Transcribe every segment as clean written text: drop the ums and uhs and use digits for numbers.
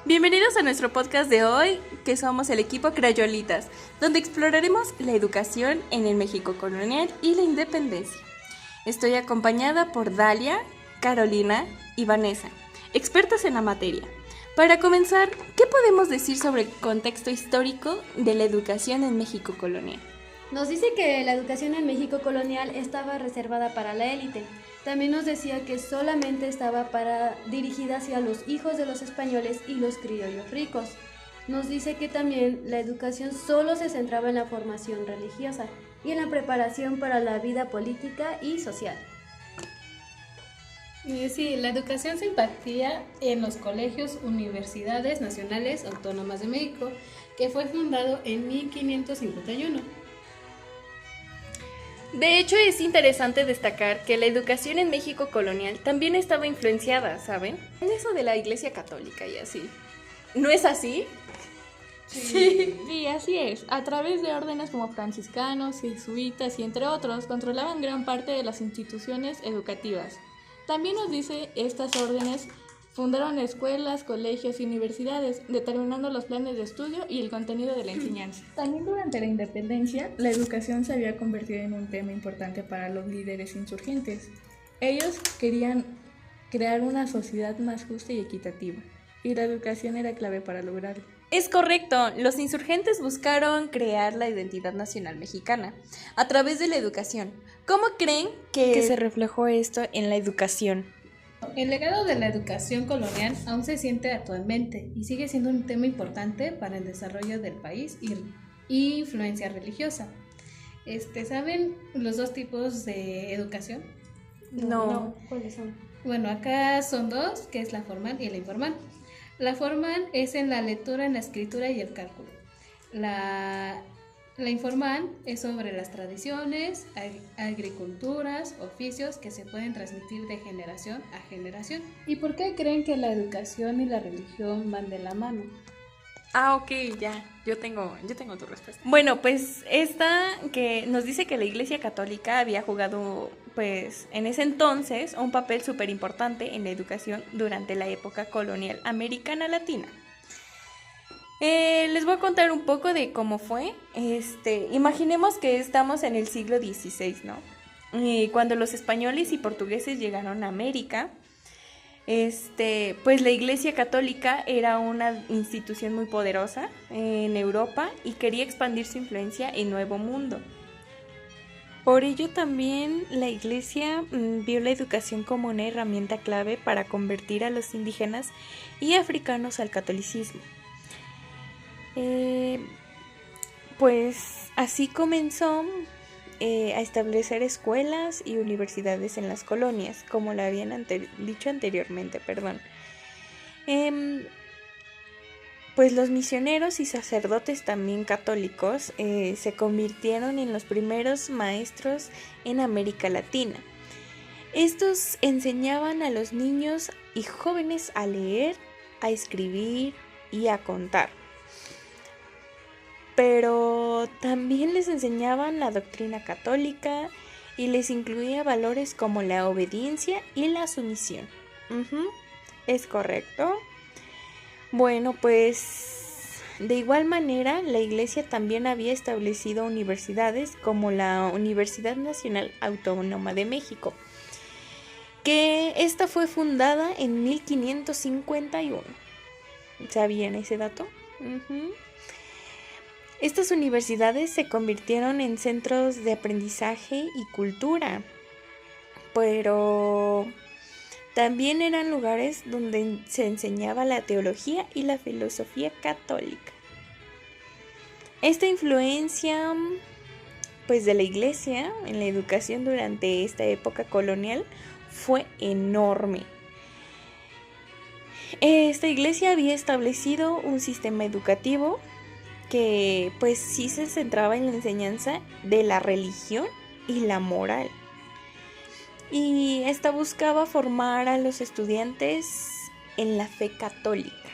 Bienvenidos a nuestro podcast de hoy, que somos el equipo Crayolitas, donde exploraremos la educación en el México colonial y la independencia. Estoy acompañada por Dalia, Carolina y Vanessa, expertas en la materia. Para comenzar, ¿qué podemos decir sobre el contexto histórico de la educación en México colonial? Nos dice que la educación en México colonial estaba reservada para la élite. También nos decía que solamente estaba dirigida hacia los hijos de los españoles y los criollos ricos. Nos dice que también la educación solo se centraba en la formación religiosa y en la preparación para la vida política y social. Sí, la educación se impartía en los colegios Universidades Nacionales Autónomas de México, que fue fundado en 1551. De hecho, es interesante destacar que la educación en México colonial también estaba influenciada, ¿saben? En eso de la Iglesia Católica y así. ¿No es así? Sí, así es. A través de órdenes como franciscanos, jesuitas y entre otros, controlaban gran parte de las instituciones educativas. También nos dice, estas órdenes fundaron escuelas, colegios y universidades, determinando los planes de estudio y el contenido de la enseñanza. También durante la independencia, la educación se había convertido en un tema importante para los líderes insurgentes. Ellos querían crear una sociedad más justa y equitativa, y la educación era clave para lograrlo. Es correcto, los insurgentes buscaron crear la identidad nacional mexicana a través de la educación. ¿Cómo creen que se reflejó esto en la educación? El legado de la educación colonial aún se siente actualmente y sigue siendo un tema importante para el desarrollo del país y influencia religiosa. ¿Saben los dos tipos de educación? No. ¿Cuáles son? Bueno, acá son dos, que es la formal y la informal. La formal es en la lectura, en la escritura y el cálculo. La informal es sobre las tradiciones, agriculturas, oficios que se pueden transmitir de generación a generación. ¿Y por qué creen que la educación y la religión van de la mano? Ok, ya, yo tengo tu respuesta. Bueno, pues esta que nos dice que la Iglesia Católica había jugado, pues, en ese entonces, un papel súper importante en la educación durante la época colonial americana latina. Les voy a contar un poco de cómo fue. Imaginemos que estamos en el siglo XVI, ¿no? Y cuando los españoles y portugueses llegaron a América, pues la Iglesia Católica era una institución muy poderosa en Europa y quería expandir su influencia en Nuevo Mundo. Por ello también la Iglesia vio la educación como una herramienta clave para convertir a los indígenas y africanos al catolicismo. Pues así comenzó a establecer escuelas y universidades en las colonias, como lo habían dicho anteriormente, perdón. Pues los misioneros y sacerdotes también católicos se convirtieron en los primeros maestros en América Latina. Estos enseñaban a los niños y jóvenes a leer, a escribir y a contar. Pero también les enseñaban la doctrina católica y les incluía valores como la obediencia y la sumisión. ¿Es correcto? Bueno, pues de igual manera la Iglesia también había establecido universidades como la Universidad Nacional Autónoma de México, que esta fue fundada en 1551. ¿Sabían ese dato? Estas universidades se convirtieron en centros de aprendizaje y cultura, pero también eran lugares donde se enseñaba la teología y la filosofía católica. Esta influencia, pues, de la Iglesia en la educación durante esta época colonial fue enorme. Esta Iglesia había establecido un sistema educativo que pues sí se centraba en la enseñanza de la religión y la moral. Y esta buscaba formar a los estudiantes en la fe católica.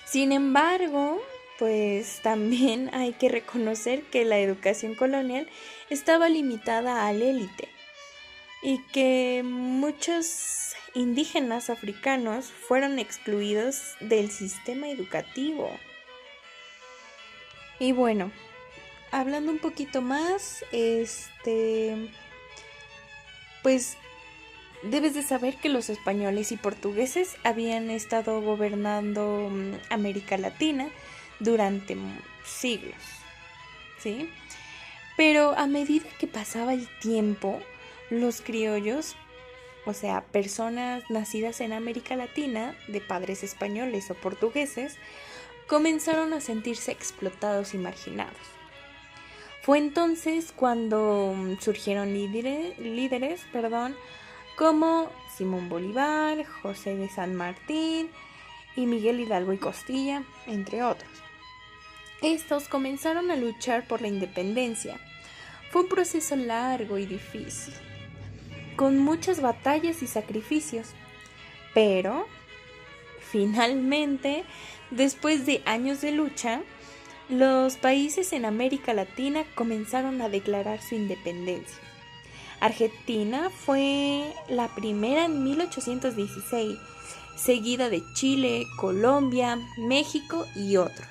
Sin embargo, pues también hay que reconocer que la educación colonial estaba limitada a la élite. y que muchos indígenas africanos fueron excluidos del sistema educativo. Y bueno, hablando un poquito más, pues debes de saber que los españoles y portugueses habían estado gobernando América Latina durante siglos, ¿sí? Pero a medida que pasaba el tiempo, los criollos, o sea, personas nacidas en América Latina, de padres españoles o portugueses, comenzaron a sentirse explotados y marginados. Fue entonces cuando surgieron líderes, como Simón Bolívar, José de San Martín y Miguel Hidalgo y Costilla, entre otros. Estos comenzaron a luchar por la independencia. Fue un proceso largo y difícil, con muchas batallas y sacrificios, pero finalmente, después de años de lucha, los países en América Latina comenzaron a declarar su independencia. Argentina fue la primera en 1816, seguida de Chile, Colombia, México y otros.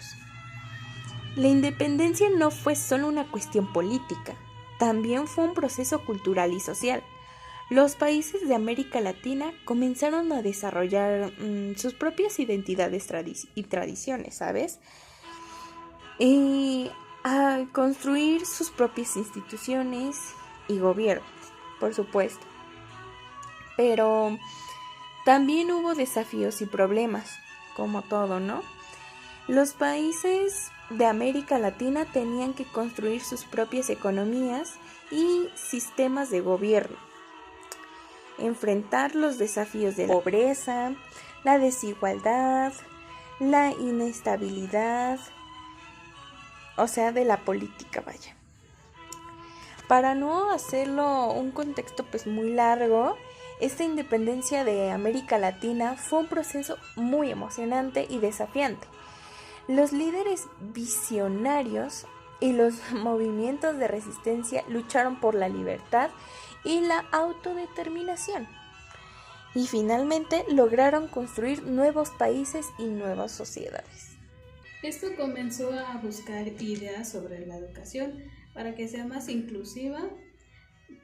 La independencia no fue solo una cuestión política, también fue un proceso cultural y social. Los países de América Latina comenzaron a desarrollar sus propias identidades y tradiciones, ¿sabes? Y a construir sus propias instituciones y gobiernos, por supuesto. Pero también hubo desafíos y problemas, como todo, ¿no? Los países de América Latina tenían que construir sus propias economías y sistemas de gobierno, enfrentar los desafíos de la pobreza, la desigualdad, la inestabilidad, o sea, de la política, vaya. Para no hacerlo un contexto pues muy largo, esta independencia de América Latina fue un proceso muy emocionante y desafiante. Los líderes visionarios y los movimientos de resistencia lucharon por la libertad y la autodeterminación. Y finalmente lograron construir nuevos países y nuevas sociedades. Esto comenzó a buscar ideas sobre la educación para que sea más inclusiva,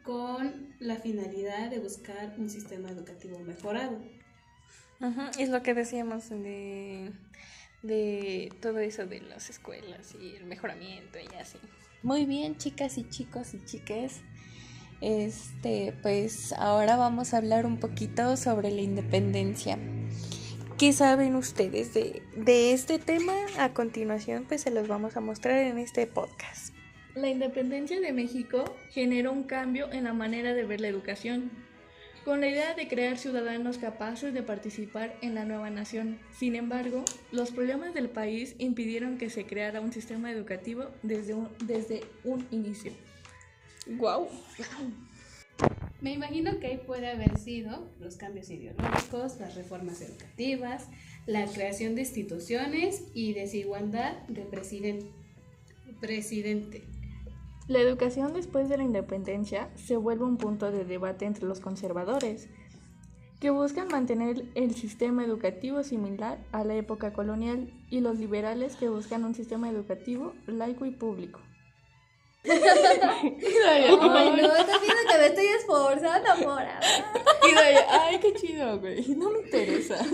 con la finalidad de buscar un sistema educativo mejorado. Es lo que decíamos de todo eso de las escuelas y el mejoramiento y así. Muy bien, chicas y chicos y chiques. Pues ahora vamos a hablar un poquito sobre la independencia. ¿Qué saben ustedes de este tema? A continuación, pues se los vamos a mostrar en este podcast. La independencia de México generó un cambio en la manera de ver la educación, con la idea de crear ciudadanos capaces de participar en la nueva nación. Sin embargo, los problemas del país impidieron que se creara un sistema educativo desde un inicio. ¡Guau! Me imagino que ahí puede haber sido los cambios ideológicos, las reformas educativas, la creación de instituciones y desigualdad de presidente. La educación después de la independencia se vuelve un punto de debate entre los conservadores, que buscan mantener el sistema educativo similar a la época colonial, y los liberales, que buscan un sistema educativo laico y público. Ay, no, estás viendo que me estoy esforzando por ahora. Ay, qué chido, güey. No me interesa.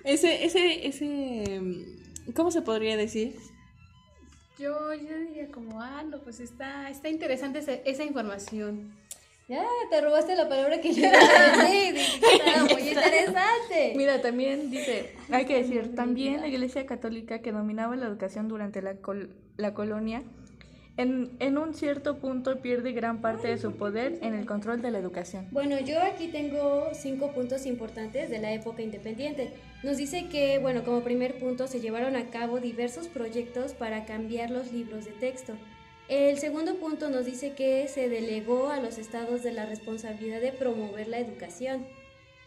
Ese, ¿cómo se podría decir? Yo diría como, no, pues está interesante esa información. Ya, te robaste la palabra que yo iba a decir. Está muy interesante. Mira, también dice, hay que decir, también la Iglesia Católica, que dominaba la educación durante la colonia, en un cierto punto pierde gran parte de su poder en el control de la educación. Bueno, yo aquí tengo 5 puntos importantes de la época independiente. Nos dice que, bueno, como primer punto se llevaron a cabo diversos proyectos para cambiar los libros de texto. El segundo punto nos dice que se delegó a los estados de la responsabilidad de promover la educación.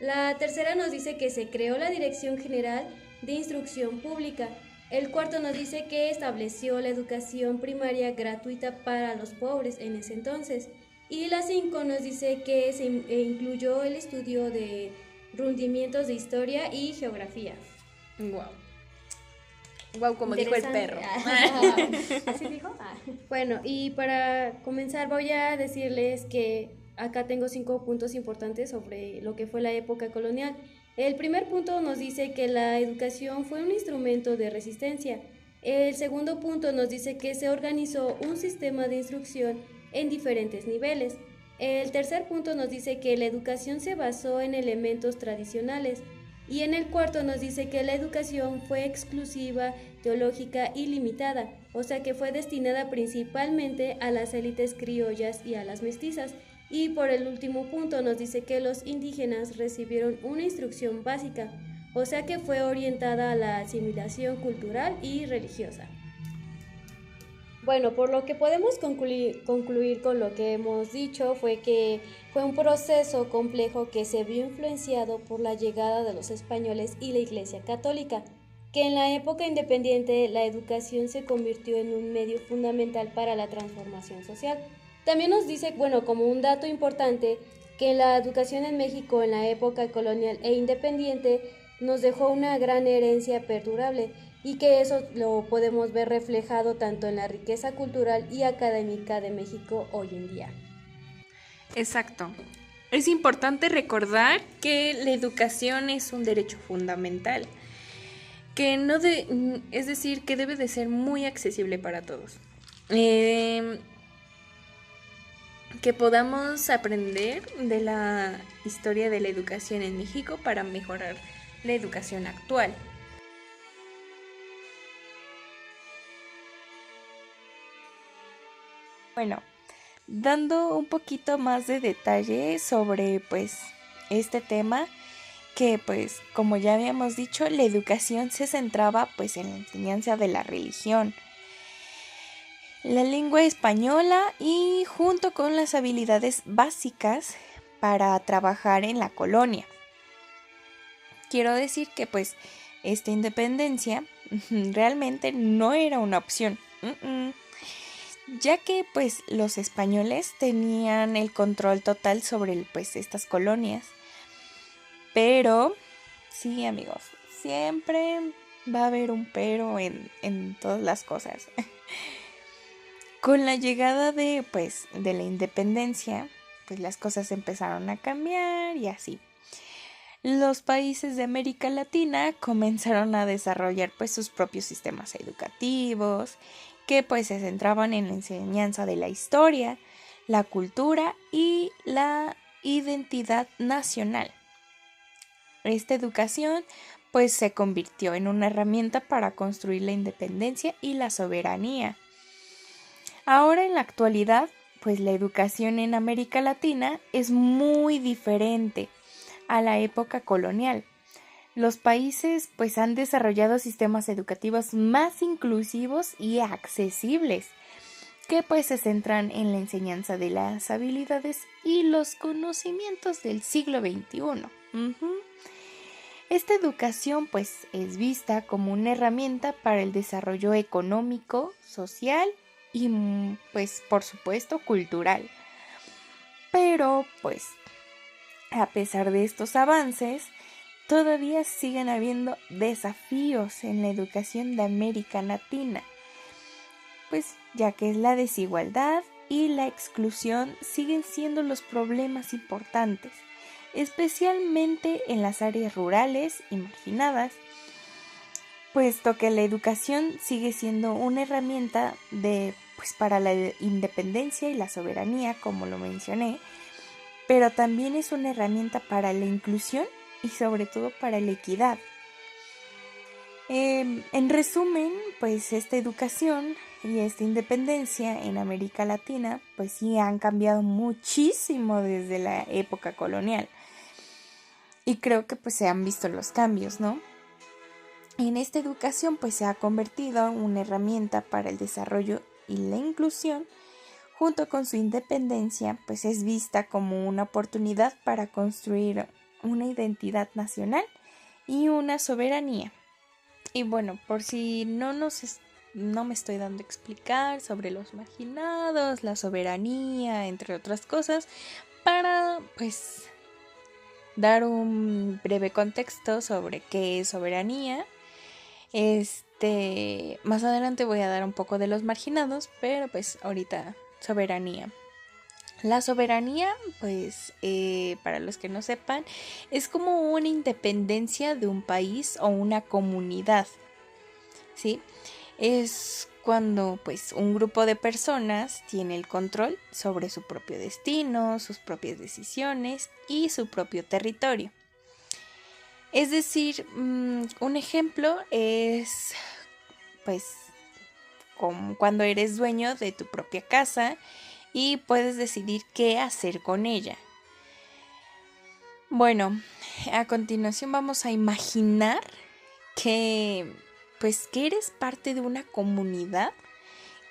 La tercera nos dice que se creó la Dirección General de Instrucción Pública. El cuarto nos dice que estableció la educación primaria gratuita para los pobres en ese entonces. Y la 5 nos dice que se incluyó el estudio de rendimientos de historia y geografía. Wow. Wow, como dijo el perro. ¿Así dijo? Bueno, y para comenzar voy a decirles que acá tengo 5 puntos importantes sobre lo que fue la época colonial. El primer punto nos dice que la educación fue un instrumento de resistencia. El segundo punto nos dice que se organizó un sistema de instrucción en diferentes niveles. El tercer punto nos dice que la educación se basó en elementos tradicionales. Y en el cuarto nos dice que la educación fue exclusiva, teológica y limitada, o sea que fue destinada principalmente a las élites criollas y a las mestizas. Y por el último punto nos dice que los indígenas recibieron una instrucción básica, o sea que fue orientada a la asimilación cultural y religiosa. Bueno, por lo que podemos concluir con lo que hemos dicho fue que fue un proceso complejo que se vio influenciado por la llegada de los españoles y la Iglesia Católica, que en la época independiente la educación se convirtió en un medio fundamental para la transformación social. También nos dice, bueno, como un dato importante, que la educación en México en la época colonial e independiente nos dejó una gran herencia perdurable, y que eso lo podemos ver reflejado tanto en la riqueza cultural y académica de México hoy en día. Exacto. Es importante recordar que la educación es un derecho fundamental, es decir, que debe de ser muy accesible para todos. Que podamos aprender de la historia de la educación en México para mejorar la educación actual. Bueno, dando un poquito más de detalle sobre pues este tema, que pues como ya habíamos dicho, la educación se centraba pues en la enseñanza de la religión, la lengua española y junto con las habilidades básicas para trabajar en la colonia. Quiero decir que pues esta independencia realmente no era una opción. Ya que pues los españoles tenían el control total sobre pues estas colonias. Pero, sí amigos, siempre va a haber un pero en todas las cosas. Con la llegada de la independencia, pues las cosas empezaron a cambiar y así. Los países de América Latina comenzaron a desarrollar pues sus propios sistemas educativos, que pues se centraban en la enseñanza de la historia, la cultura y la identidad nacional. Esta educación pues se convirtió en una herramienta para construir la independencia y la soberanía. Ahora en la actualidad, pues la educación en América Latina es muy diferente a la época colonial. Los países pues han desarrollado sistemas educativos más inclusivos y accesibles, que pues se centran en la enseñanza de las habilidades y los conocimientos del siglo XXI. Esta educación pues es vista como una herramienta para el desarrollo económico, social y pues por supuesto cultural. Pero pues a pesar de estos avances, todavía siguen habiendo desafíos en la educación de América Latina, pues ya que la desigualdad y la exclusión siguen siendo los problemas importantes, especialmente en las áreas rurales y marginadas, puesto que la educación sigue siendo una herramienta para la independencia y la soberanía, como lo mencioné, pero también es una herramienta para la inclusión y sobre todo para la equidad. En resumen, pues esta educación y esta independencia en América Latina pues sí han cambiado muchísimo desde la época colonial. Y creo que pues se han visto los cambios, ¿no? En esta educación pues se ha convertido en una herramienta para el desarrollo y la inclusión. Junto con su independencia pues es vista como una oportunidad para construir una identidad nacional y una soberanía. Y bueno, por si no nos no me estoy dando a explicar sobre los marginados, la soberanía, entre otras cosas, para pues dar un breve contexto sobre qué es soberanía. Más adelante voy a dar un poco de los marginados, pero pues ahorita soberanía. La soberanía, pues, para los que no sepan, es como una independencia de un país o una comunidad, ¿sí? Es cuando, pues, un grupo de personas tiene el control sobre su propio destino, sus propias decisiones y su propio territorio. Es decir, un ejemplo es, pues, como cuando eres dueño de tu propia casa y puedes decidir qué hacer con ella. Bueno, a continuación vamos a imaginar que eres parte de una comunidad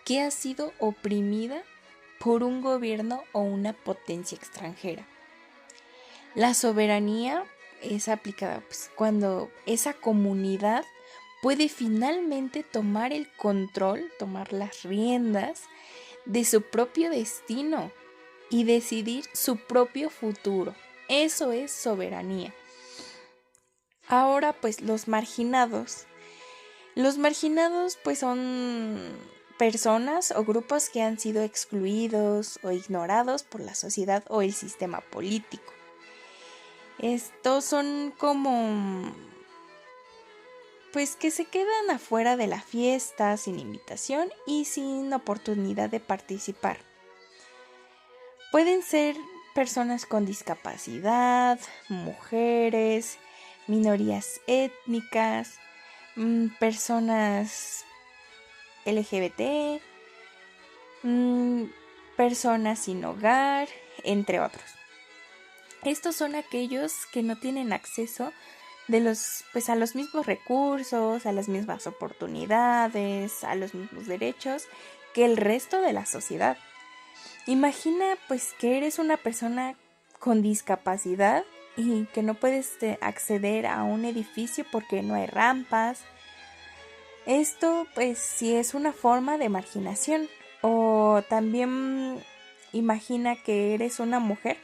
que ha sido oprimida por un gobierno o una potencia extranjera. La soberanía es aplicada cuando esa comunidad puede finalmente tomar el control, tomar las riendas de su propio destino y decidir su propio futuro. Eso es soberanía. Ahora, pues, los marginados. Los marginados, pues, son personas o grupos que han sido excluidos o ignorados por la sociedad o el sistema político. Estos son como, pues, que se quedan afuera de la fiesta sin invitación y sin oportunidad de participar. Pueden ser personas con discapacidad, mujeres, minorías étnicas, personas LGBT, personas sin hogar, entre otros. Estos son aquellos que no tienen acceso a los mismos recursos, a las mismas oportunidades, a los mismos derechos que el resto de la sociedad. Imagina pues que eres una persona con discapacidad y que no puedes acceder a un edificio porque no hay rampas. Esto pues sí es una forma de marginación. O también imagina que eres una mujer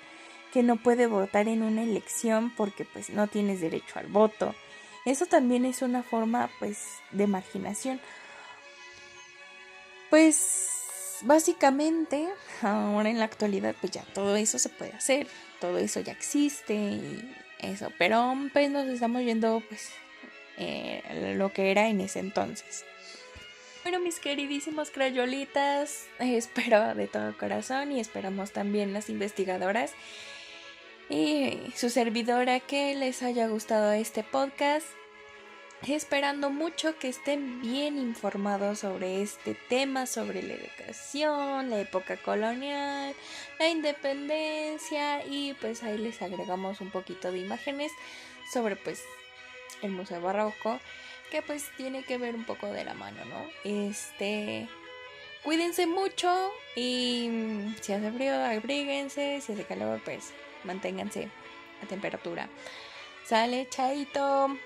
que no puede votar en una elección porque pues no tienes derecho al voto. Eso también es una forma pues de marginación. Pues básicamente ahora en la actualidad pues ya todo eso se puede hacer, todo eso ya existe y eso, pero pues nos estamos viendo pues lo que era en ese entonces. Bueno, mis queridísimos crayolitas, espero de todo corazón y esperamos también las investigadoras y su servidora que les haya gustado este podcast, esperando mucho que estén bien informados sobre este tema, sobre la educación, la época colonial, la independencia y pues ahí les agregamos un poquito de imágenes sobre pues el Museo Barroco, que pues tiene que ver un poco de la mano, ¿no? Cuídense mucho y si hace frío, abríguense, si hace calor, pues manténganse a temperatura. Sale, chaito.